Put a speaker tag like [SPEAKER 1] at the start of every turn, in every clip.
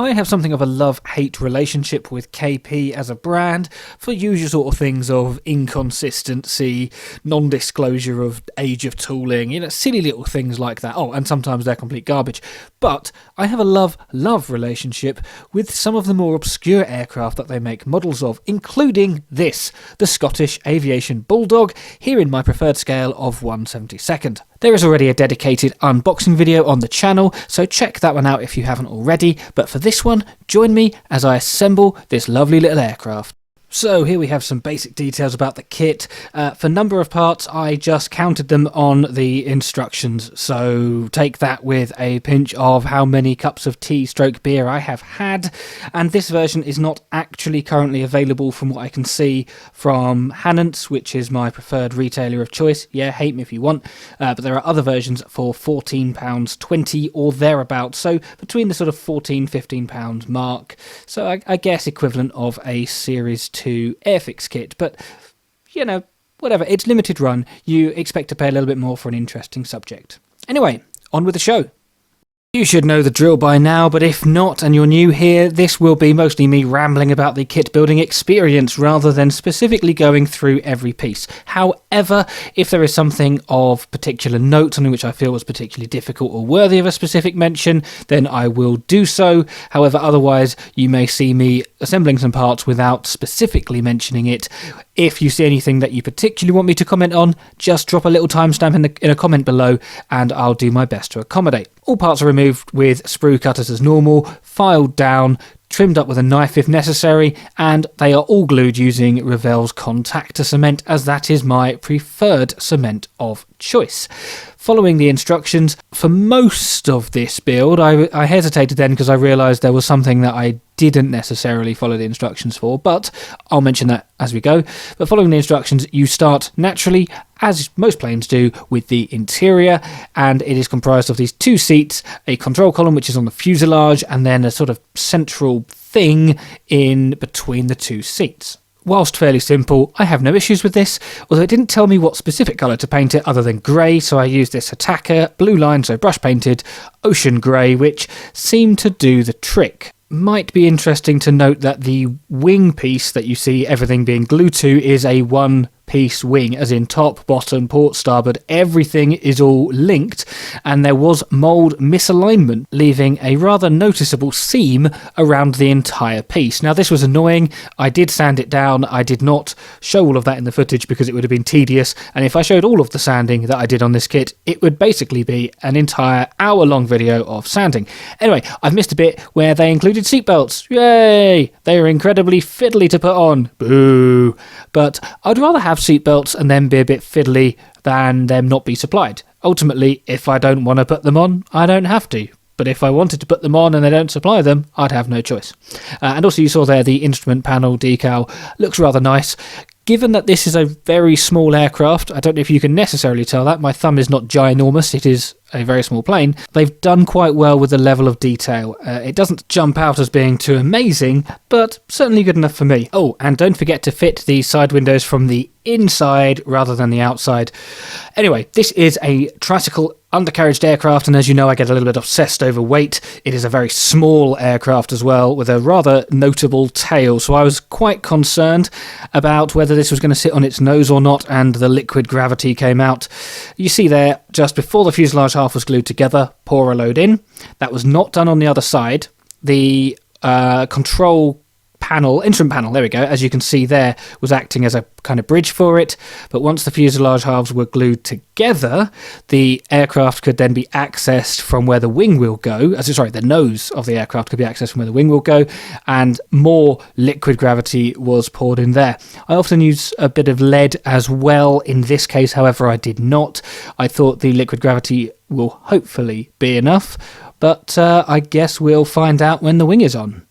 [SPEAKER 1] I have something of a love-hate relationship with KP as a brand for usual sort of things of inconsistency, non-disclosure of age of tooling, silly little things like that. Oh, and sometimes they're complete garbage. But I have a love-love relationship with some of the more obscure aircraft that they make models of, including this, the Scottish Aviation Bulldog, here in my preferred scale of 1/72. There is already a dedicated unboxing video on the channel, so check that one out if you haven't already, but for this one, join me as I assemble this lovely little aircraft. So here we have some basic details about the kit. For number of parts, I just counted them on the instructions, so take that with a pinch of how many cups of tea/beer I have had. And this version is not actually currently available from what I can see from Hannants, which is my preferred retailer of choice. Yeah, hate me if you want, but there are other versions for £14.20 or thereabouts, so between the sort of £14-15 mark, so I guess equivalent of a Series 2 Airfix kit, but whatever, it's limited run, you expect to pay a little bit more for an interesting subject. Anyway, on with the show. You should know the drill by now, but if not and you're new here, this will be mostly me rambling about the kit building experience rather than specifically going through every piece. However, if there is something of particular note, something which I feel was particularly difficult or worthy of a specific mention, then I will do so. However, otherwise, you may see me assembling some parts without specifically mentioning it. If you see anything that you particularly want me to comment on, just drop a little timestamp in a comment below and I'll do my best to accommodate. All parts are removed with sprue cutters as normal, filed down, trimmed up with a knife if necessary, and they are all glued using Revell's contactor cement, as that is my preferred cement of choice. Following the instructions, for most of this build, I hesitated then because I realised there was something that I didn't necessarily follow the instructions for, but I'll mention that as we go. But following the instructions, you start naturally, as most planes do, with the interior, and it is comprised of these two seats, a control column which is on the fuselage, and then a sort of central thing in between the two seats. Whilst fairly simple, I have no issues with this, although it didn't tell me what specific colour to paint it other than grey, so I used this Attacker blue line, so brush painted, ocean grey, which seemed to do the trick. Might be interesting to note that the wing piece that you see everything being glued to is a one-piece wing, as in top, bottom, port, starboard, everything is all linked, and there was mould misalignment, leaving a rather noticeable seam around the entire piece. Now this was annoying, I did sand it down, I did not show all of that in the footage because it would have been tedious, and if I showed all of the sanding that I did on this kit, it would basically be an entire hour-long video of sanding. Anyway, I've missed a bit where they included seatbelts. Yay! They are incredibly fiddly to put on. Boo! But I'd rather have seatbelts and then be a bit fiddly than them not be supplied. Ultimately, if I don't want to put them on, I don't have to. But if I wanted to put them on and they don't supply them, I'd have no choice. And also you saw there the instrument panel decal looks rather nice. Given that this is a very small aircraft, I don't know if you can necessarily tell that, my thumb is not ginormous, it is a very small plane, they've done quite well with the level of detail. It doesn't jump out as being too amazing, but certainly good enough for me. Oh, and don't forget to fit the side windows from the inside rather than the outside. Anyway, this is a tricycle undercarriaged aircraft, and as you know, I get a little bit obsessed over weight. It is a very small aircraft as well, with a rather notable tail, so I was quite concerned about whether this was going to sit on its nose or not, and the liquid gravity came out. You see there, just before the fuselage half was glued together, pour a load in. That was not done on the other side. The control panel, instrument panel, there we go, as you can see there, was acting as a kind of bridge for it, but once the fuselage halves were glued together, the aircraft could then be accessed from where the wing will go, the nose of the aircraft could be accessed from where the wing will go, and more liquid gravity was poured in there. I often use a bit of lead as well. In this case, however, I did not. I thought the liquid gravity will hopefully be enough, but I guess we'll find out when the wing is on.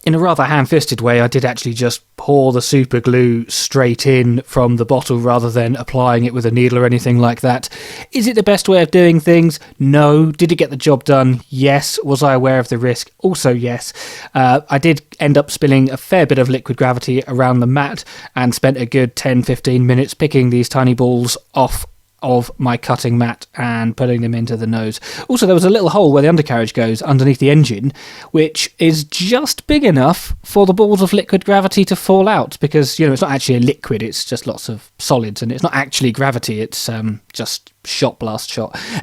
[SPEAKER 1] In a rather ham-fisted way, I did actually just pour the super glue straight in from the bottle rather than applying it with a needle or anything like that. Is it the best way of doing things? No. Did it get the job done? Yes. Was I aware of the risk? Also yes. I did end up spilling a fair bit of liquid gravity around the mat and spent a good 10-15 minutes picking these tiny balls off of my cutting mat and putting them into the nose. Also, there was a little hole where the undercarriage goes underneath the engine, which is just big enough for the balls of liquid gravity to fall out, because, it's not actually a liquid, it's just lots of solids, and it's not actually gravity, it's just shot.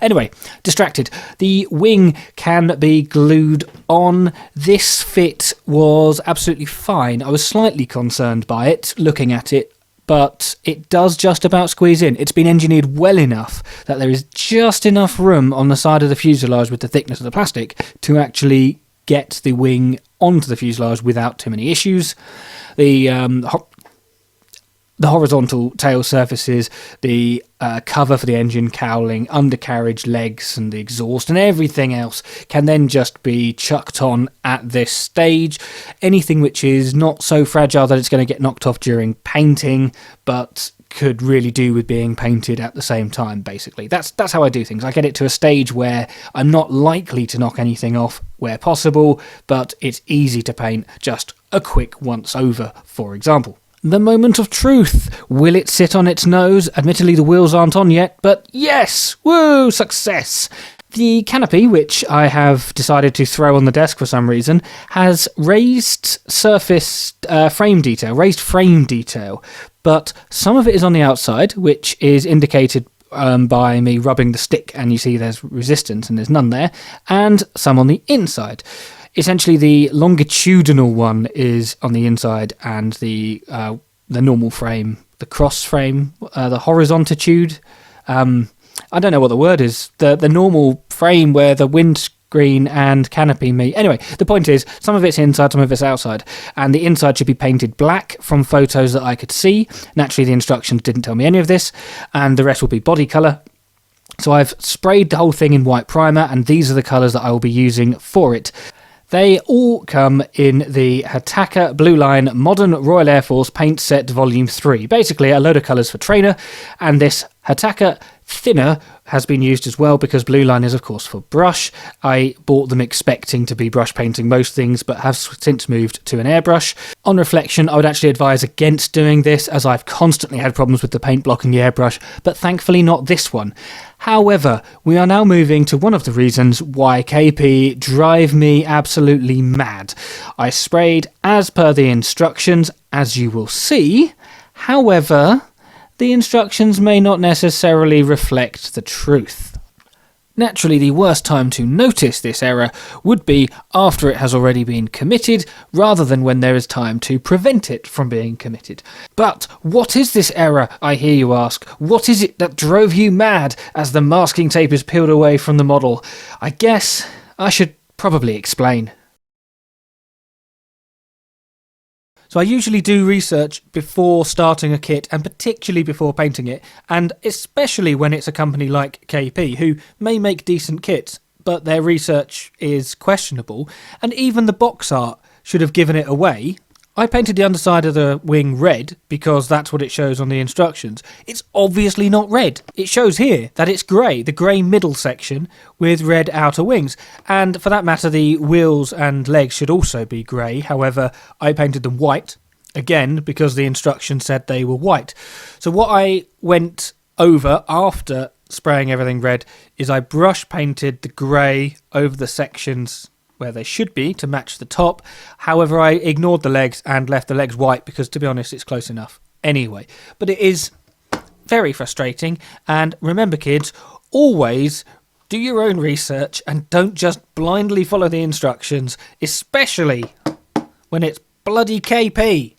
[SPEAKER 1] Anyway, distracted. The wing can be glued on. This fit was absolutely fine. I was slightly concerned by it, looking at it, but it does just about squeeze in. It's been engineered well enough that there is just enough room on the side of the fuselage with the thickness of the plastic to actually get the wing onto the fuselage without too many issues. The horizontal tail surfaces, the cover for the engine cowling, undercarriage legs and the exhaust and everything else can then just be chucked on at this stage. Anything which is not so fragile that it's going to get knocked off during painting, but could really do with being painted at the same time, basically. That's how I do things. I get it to a stage where I'm not likely to knock anything off where possible, but it's easy to paint just a quick once over, for example. The moment of truth. Will it sit on its nose? Admittedly, the wheels aren't on yet, but yes! Woo! Success! The canopy, which I have decided to throw on the desk for some reason, has raised surface frame detail, but some of it is on the outside, which is indicated by me rubbing the stick, and you see there's resistance and there's none there, and some on the inside. Essentially, the longitudinal one is on the inside, and the normal frame, the cross frame, the horizontitude. I don't know what the word is. The normal frame where the windscreen and canopy meet. Anyway, the point is, some of it's inside, some of it's outside, and the inside should be painted black from photos that I could see. Naturally, the instructions didn't tell me any of this, and the rest will be body colour. So I've sprayed the whole thing in white primer, and these are the colours that I will be using for it. They all come in the Hataka Blue Line Modern Royal Air Force Paint Set Volume 3. Basically, a load of colours for trainer, and this Hataka thinner has been used as well because Blue Line is, of course, for brush. I bought them expecting to be brush painting most things, but have since moved to an airbrush. On reflection, I would actually advise against doing this, as I've constantly had problems with the paint blocking the airbrush, but thankfully not this one. However, we are now moving to one of the reasons why KP drive me absolutely mad. I sprayed as per the instructions, as you will see. However, the instructions may not necessarily reflect the truth. Naturally, the worst time to notice this error would be after it has already been committed, rather than when there is time to prevent it from being committed. But what is this error, I hear you ask? What is it that drove you mad as the masking tape is peeled away from the model? I guess I should probably explain. So I usually do research before starting a kit, and particularly before painting it, and especially when it's a company like KP, who may make decent kits, but their research is questionable, and even the box art should have given it away. I painted the underside of the wing red because that's what it shows on the instructions. It's obviously not red. It shows here that it's grey, the grey middle section with red outer wings. And for that matter, the wheels and legs should also be grey. However, I painted them white, again, because the instructions said they were white. So what I went over after spraying everything red is I brush painted the grey over the sections where they should be to match the top. However, I ignored the legs and left the legs white because, to be honest, it's close enough anyway. But it is very frustrating, and remember, kids, always do your own research and don't just blindly follow the instructions, especially when it's bloody KP.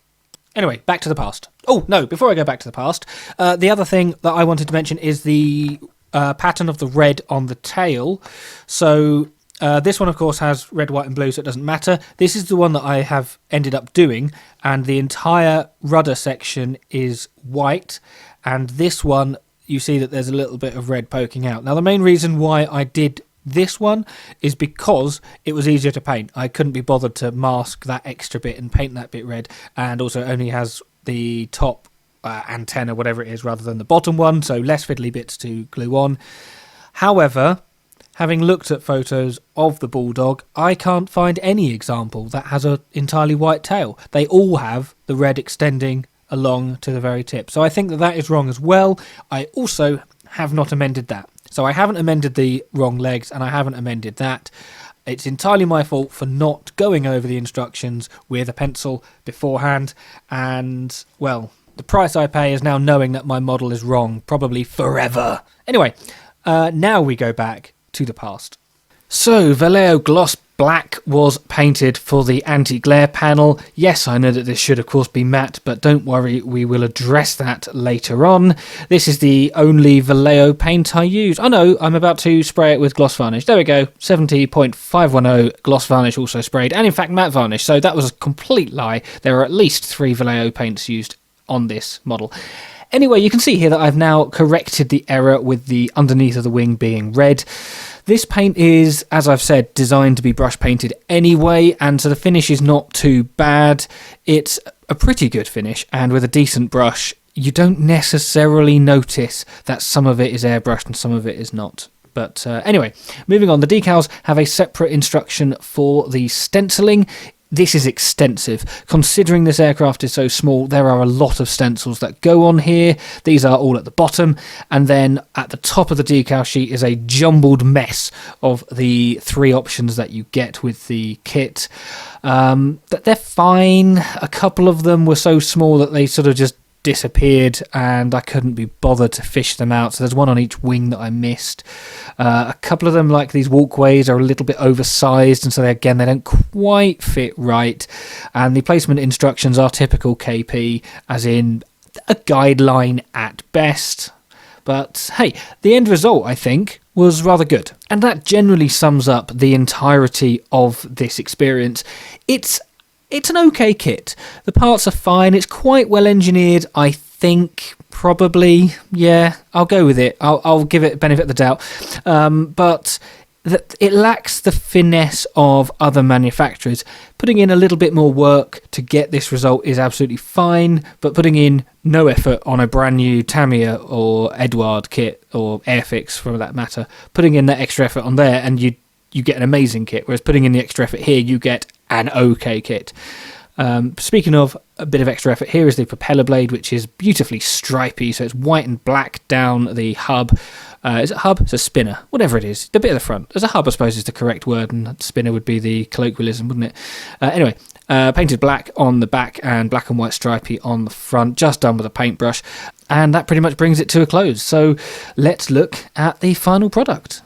[SPEAKER 1] Anyway, back to the past. Oh, no, before I go back to the past, the other thing that I wanted to mention is the pattern of the red on the tail. So this one, of course, has red, white and blue, so it doesn't matter. This is the one that I have ended up doing, and the entire rudder section is white, and this one, you see that there's a little bit of red poking out. Now, the main reason why I did this one is because it was easier to paint. I couldn't be bothered to mask that extra bit and paint that bit red, and also it only has the top antenna, whatever it is, rather than the bottom one, so less fiddly bits to glue on. However, having looked at photos of the Bulldog, I can't find any example that has an entirely white tail. They all have the red extending along to the very tip. So I think that that is wrong as well. I also have not amended that. So I haven't amended the wrong legs, and I haven't amended that. It's entirely my fault for not going over the instructions with a pencil beforehand, and, well, the price I pay is now knowing that my model is wrong, probably forever. Anyway, now we go back to the past. So, Vallejo Gloss Black was painted for the anti-glare panel. Yes, I know that this should of course be matte, but don't worry, we will address that later on. This is the only Vallejo paint I use. Oh no, I'm about to spray it with gloss varnish. There we go, 70.510 gloss varnish also sprayed, and in fact matte varnish, so that was a complete lie. There are at least 3 Vallejo paints used on this model. Anyway, you can see here that I've now corrected the error with the underneath of the wing being red. This paint is, as I've said, designed to be brush painted anyway, and so the finish is not too bad. It's a pretty good finish, and with a decent brush, you don't necessarily notice that some of it is airbrushed and some of it is not. But anyway, moving on, the decals have a separate instruction for the stenciling. This is extensive. Considering this aircraft is so small, there are a lot of stencils that go on here. These are all at the bottom, and then at the top of the decal sheet is a jumbled mess of the 3 options that you get with the kit. They're fine. A couple of them were so small that they sort of just disappeared, and I couldn't be bothered to fish them out, so there's one on each wing that I missed. A couple of them, like these walkways, are a little bit oversized, and so they don't quite fit right, and the placement instructions are typical KP, as in a guideline at best. But hey, the end result, I think, was rather good, and that generally sums up the entirety of this experience. It's an okay kit. The parts are fine. It's quite well engineered, I think. Probably, yeah, I'll go with it. I'll give it benefit of the doubt. But it lacks the finesse of other manufacturers. Putting in a little bit more work to get this result is absolutely fine, but putting in no effort on a brand new Tamiya or Edward kit, or Airfix for that matter, putting in that extra effort on there, and you get an amazing kit, whereas putting in the extra effort here, you get an okay kit. Speaking of a bit of extra effort, here is the propeller blade, which is beautifully stripy, so it's white and black down the hub. Is it hub? It's a spinner. Whatever it is. The bit at the front. There's a hub, I suppose, is the correct word, and spinner would be the colloquialism, wouldn't it? Anyway, painted black on the back and black and white stripy on the front, just done with a paintbrush. And that pretty much brings it to a close. So let's look at the final product.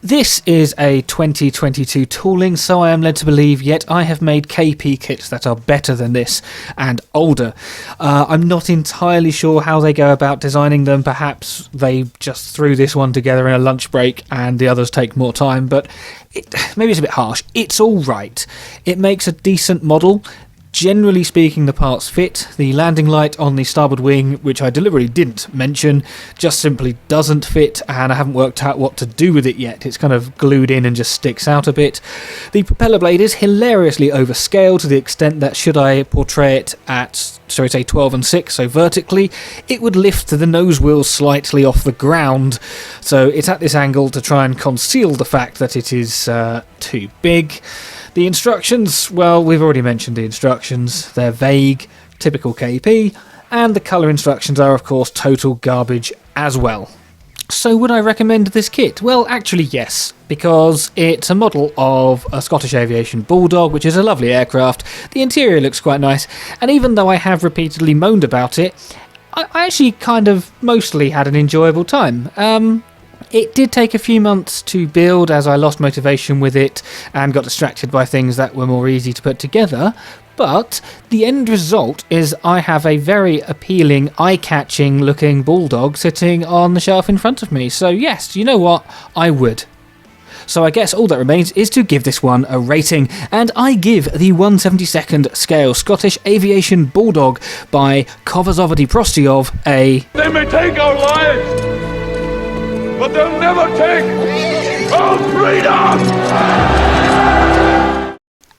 [SPEAKER 1] This is a 2022 tooling, so I am led to believe, yet I have made KP kits that are better than this and older. I'm not entirely sure how they go about designing them. Perhaps they just threw this one together in a lunch break and the others take more time, but maybe it's a bit harsh. It's all right. It makes a decent model. Generally speaking, the parts fit. The landing light on the starboard wing, which I deliberately didn't mention, just simply doesn't fit, and I haven't worked out what to do with it yet. It's kind of glued in and just sticks out a bit. The propeller blade is hilariously overscaled to the extent that should I portray it at, shall we say, 12 and 6, so vertically, it would lift the nose wheel slightly off the ground. So it's at this angle to try and conceal the fact that it is too big. The instructions, well, we've already mentioned the instructions. They're vague, typical KP, and the colour instructions are, of course, total garbage as well. So would I recommend this kit? Well, actually, yes, because it's a model of a Scottish Aviation Bulldog, which is a lovely aircraft. The interior looks quite nice, and even though I have repeatedly moaned about it, I actually kind of mostly had an enjoyable time. It did take a few months to build as I lost motivation with it and got distracted by things that were more easy to put together, but the end result is I have a very appealing, eye-catching looking Bulldog sitting on the shelf in front of me. So yes, you know what? I would. So I guess all that remains is to give this one a rating, and I give the 1/72nd scale Scottish Aviation Bulldog by Kovazovity Prostyov a...
[SPEAKER 2] They may take our lives, but they'll never take our freedom!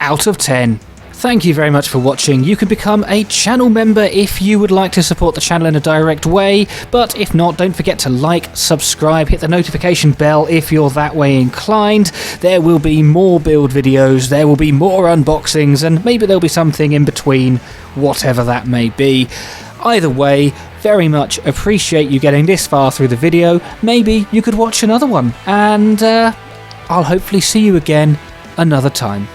[SPEAKER 1] Out of 10. Thank you very much for watching. You can become a channel member if you would like to support the channel in a direct way, but if not, don't forget to like, subscribe, hit the notification bell if you're that way inclined. There will be more build videos, there will be more unboxings, and maybe there'll be something in between, whatever that may be. Either way, very much appreciate you getting this far through the video. Maybe you could watch another one, and I'll hopefully see you again another time.